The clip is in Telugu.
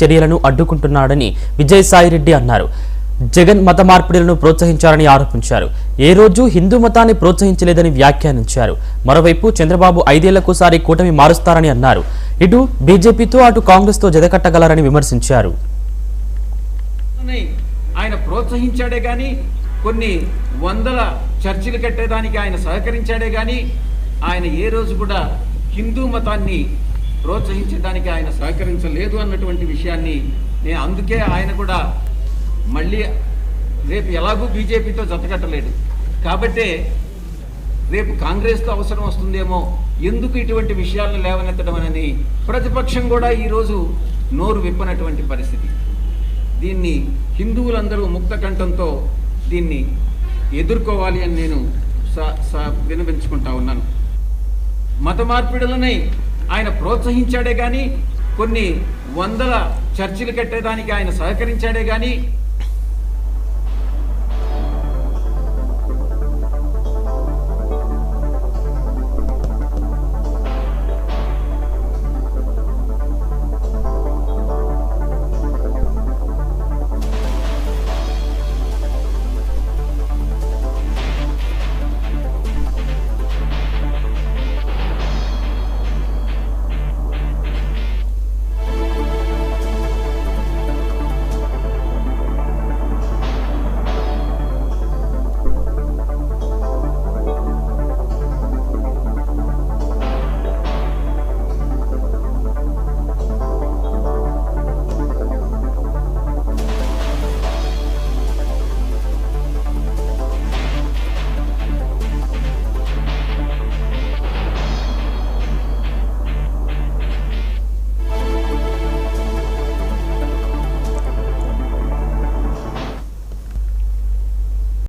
చర్యలను అడ్డుకుంటున్నాడని విజయసాయిరెడ్డి అన్నారు. జగన్ మత మార్పిడులను ప్రోత్సహించారని ఆరోపించారు. ఏ రోజు హిందూ మతాన్ని ప్రోత్సహించలేదని వ్యాఖ్యానించారు. మరోవైపు చంద్రబాబు 5 ఏళ్లకోసారి కూటమి మారుస్తారని అన్నారు. ఇటు బీజేపీతో అటు కాంగ్రెస్ తో జతకట్టగలరని విమర్శించారు. ఆయన ప్రోత్సహించాడే గాని కొన్ని వందల చర్చిలు కట్టేదానికి ఆయన సహకరించాడే గాని ఆయన ఏ రోజు కూడా హిందూ మతాన్ని ప్రోత్సహించడానికి ఆయన సహకరించలేదు అన్నటువంటి విషయాన్ని నేను అందుకే ఆయన కూడా మళ్ళీ రేపు ఎలాగూ బీజేపీతో జతకట్టలేడు కాబట్టి రేపు కాంగ్రెస్తో అవసరం వస్తుందేమో ఎందుకు ఇటువంటి విషయాలను లేవనెత్తడం అని ప్రతిపక్షం కూడా ఈరోజు నోరు విప్పనటువంటి పరిస్థితి. దీన్ని హిందువులందరూ ముక్త కంఠంతో దీన్ని ఎదుర్కోవాలి అని నేను విన్నవించుకుంటా ఉన్నాను. మత మార్పిడులని ఆయన ప్రోత్సహించాడే కానీ కొన్ని వందల చర్చిలు కట్టేదానికి ఆయన సహకరించాడే కానీ